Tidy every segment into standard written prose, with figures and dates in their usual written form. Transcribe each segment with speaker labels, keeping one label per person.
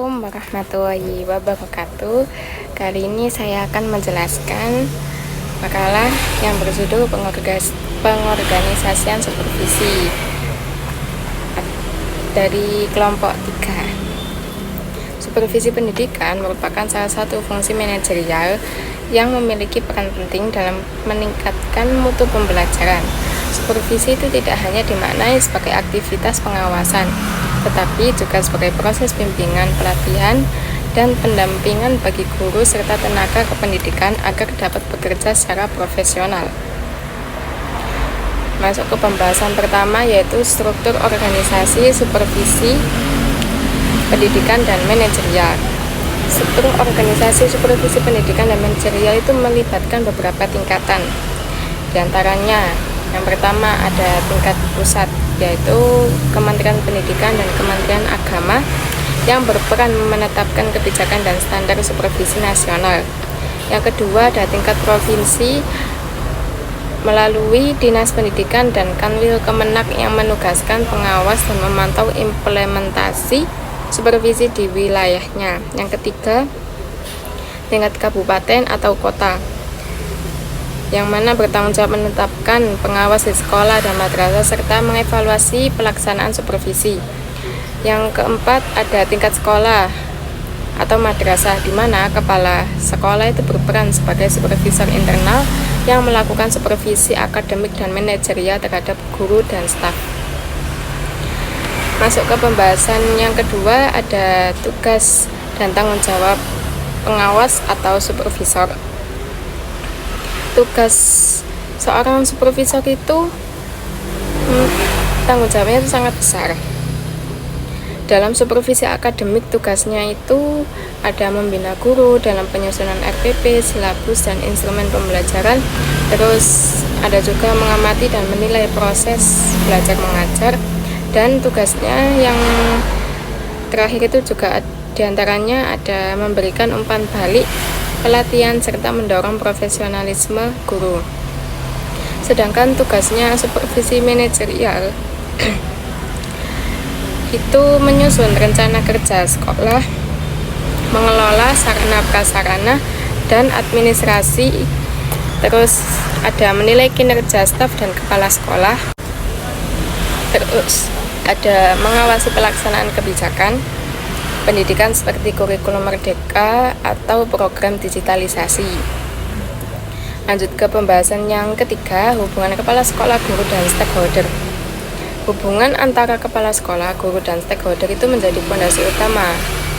Speaker 1: Assalamualaikum warahmatullahi wabarakatuh. Kali ini saya akan menjelaskan makalah yang berjudul pengorganisasian supervisi dari kelompok 3. Supervisi pendidikan merupakan salah satu fungsi manajerial yang memiliki peran penting dalam meningkatkan mutu pembelajaran. Supervisi itu tidak hanya dimaknai sebagai aktivitas pengawasan, tetapi juga sebagai proses bimbingan, pelatihan, dan pendampingan bagi guru serta tenaga kependidikan agar dapat bekerja secara profesional. Masuk ke pembahasan pertama, yaitu struktur organisasi supervisi pendidikan dan manajerial. Struktur organisasi supervisi pendidikan dan manajerial itu melibatkan beberapa tingkatan. Di antaranya, yang pertama ada tingkat pusat, yaitu Kementerian Pendidikan dan Kementerian Agama yang berperan menetapkan kebijakan dan standar supervisi nasional. Yang kedua ada tingkat provinsi melalui Dinas Pendidikan dan Kanwil Kemenak yang menugaskan pengawas dan memantau implementasi supervisi di wilayahnya. Yang ketiga, tingkat kabupaten atau kota yang mana bertanggung jawab menetapkan pengawas di sekolah dan madrasah serta mengevaluasi pelaksanaan supervisi. Yang keempat ada tingkat sekolah atau madrasah, di mana kepala sekolah itu berperan sebagai supervisor internal yang melakukan supervisi akademik dan manajerial terhadap guru dan staf. Masuk ke pembahasan yang kedua, ada tugas dan tanggung jawab pengawas atau supervisor. Tugas seorang supervisor itu tanggung jawabnya itu sangat besar. Dalam supervisi akademik, tugasnya itu ada membina guru dalam penyusunan RPP, silabus, dan instrumen pembelajaran. Terus ada juga mengamati dan menilai proses belajar mengajar. Dan tugasnya yang terakhir itu juga diantaranya ada memberikan umpan balik, pelatihan, serta mendorong profesionalisme guru. Sedangkan tugasnya supervisi manajerial itu menyusun rencana kerja sekolah, mengelola sarana prasarana dan administrasi, terus ada menilai kinerja staf dan kepala sekolah, terus ada mengawasi pelaksanaan kebijakan pendidikan seperti kurikulum merdeka atau program digitalisasi. Lanjut ke pembahasan yang ketiga, hubungan kepala sekolah, guru, dan stakeholder. Hubungan antara kepala sekolah, guru, dan stakeholder itu menjadi fondasi utama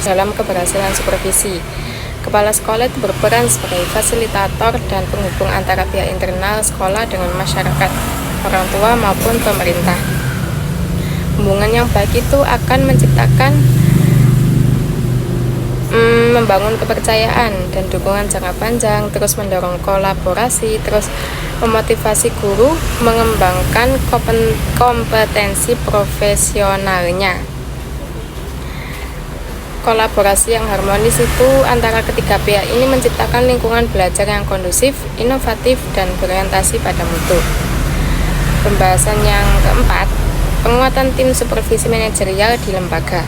Speaker 1: dalam keberhasilan supervisi. Kepala sekolah itu berperan sebagai fasilitator dan penghubung antara pihak internal sekolah dengan masyarakat, orang tua maupun pemerintah. Hubungan yang baik itu akan menciptakan membangun kepercayaan dan dukungan jangka panjang, terus mendorong kolaborasi, terus memotivasi guru mengembangkan kompetensi profesionalnya. Kolaborasi yang harmonis itu antara ketiga pihak ini menciptakan lingkungan belajar yang kondusif, inovatif, dan berorientasi pada mutu. Pembahasan yang keempat, penguatan tim supervisi manajerial di lembaga.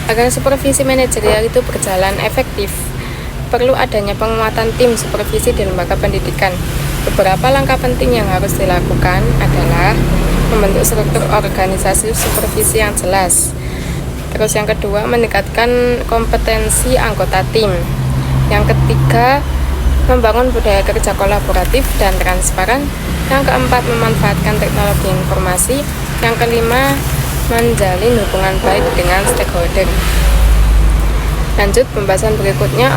Speaker 1: Agar supervisi manajerial itu berjalan efektif, perlu adanya penguatan tim supervisi di lembaga pendidikan. Beberapa langkah penting yang harus dilakukan adalah membentuk struktur organisasi supervisi yang jelas. Terus yang kedua, meningkatkan kompetensi anggota tim. Yang ketiga, membangun budaya kerja kolaboratif dan transparan. Yang keempat, memanfaatkan teknologi informasi. Yang kelima, menjalin hubungan baik dengan stakeholder. Lanjut pembahasan berikutnya,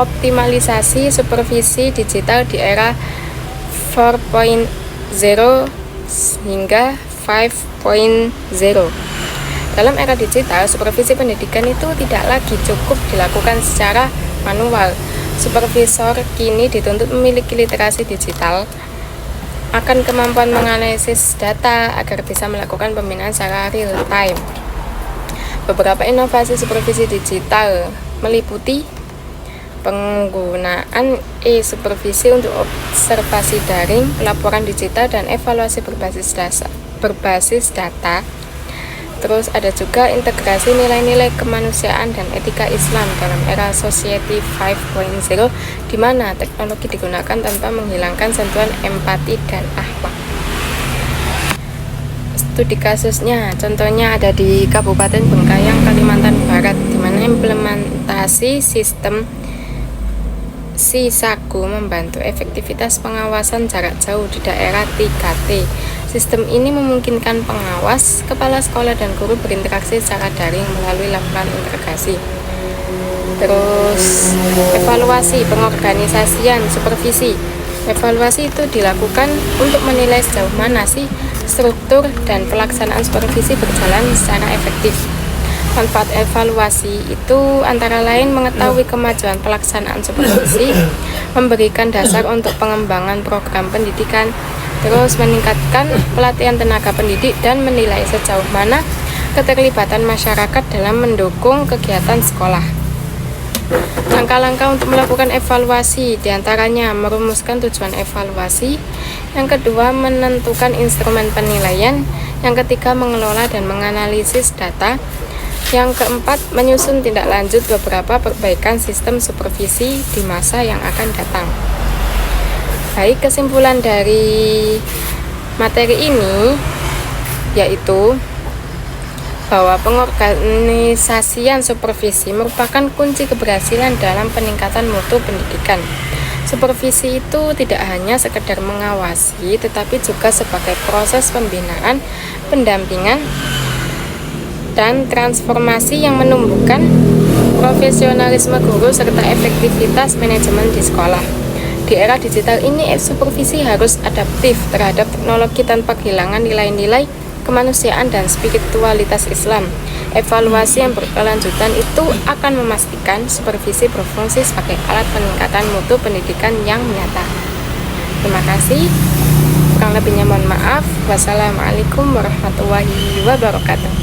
Speaker 1: optimalisasi supervisi digital di era 4.0 hingga 5.0. Dalam era digital, supervisi pendidikan itu tidak lagi cukup dilakukan secara manual. Supervisor kini dituntut memiliki literasi digital, akan kemampuan menganalisis data agar bisa melakukan pembinaan secara real time. Beberapa inovasi supervisi digital meliputi penggunaan e-supervisi untuk observasi daring, laporan digital, dan evaluasi berbasis data, Terus ada juga integrasi nilai-nilai kemanusiaan dan etika Islam dalam era Society 5.0, di mana teknologi digunakan tanpa menghilangkan sentuhan empati dan akhlak. Studi kasusnya, contohnya ada di Kabupaten Bengkayang, Kalimantan Barat, di mana implementasi sistem Sisaku membantu efektivitas pengawasan jarak jauh di daerah 3T. Sistem ini memungkinkan pengawas, kepala sekolah, dan guru berinteraksi secara daring melalui laporan integrasi. Terus, evaluasi, pengorganisasian, supervisi. Evaluasi itu dilakukan untuk menilai sejauh mana sih struktur dan pelaksanaan supervisi berjalan secara efektif. Manfaat evaluasi itu antara lain mengetahui kemajuan pelaksanaan supervisi, memberikan dasar untuk pengembangan program pendidikan, terus meningkatkan pelatihan tenaga pendidik, dan menilai sejauh mana keterlibatan masyarakat dalam mendukung kegiatan sekolah. Langkah-langkah untuk melakukan evaluasi diantaranya merumuskan tujuan evaluasi, yang kedua menentukan instrumen penilaian, yang ketiga mengelola dan menganalisis data, yang keempat menyusun tindak lanjut beberapa perbaikan sistem supervisi di masa yang akan datang. Baik, kesimpulan dari materi ini yaitu bahwa pengorganisasian supervisi merupakan kunci keberhasilan dalam peningkatan mutu pendidikan. Supervisi itu tidak hanya sekedar mengawasi, tetapi juga sebagai proses pembinaan, pendampingan, dan transformasi yang menumbuhkan profesionalisme guru serta efektivitas manajemen di sekolah. Di era digital ini, supervisi harus adaptif terhadap teknologi tanpa kehilangan nilai-nilai kemanusiaan dan spiritualitas Islam. Evaluasi yang berkelanjutan itu akan memastikan supervisi berfungsi sebagai alat peningkatan mutu pendidikan yang nyata. Terima kasih. Kurang lebihnya mohon maaf. Wassalamualaikum warahmatullahi wabarakatuh.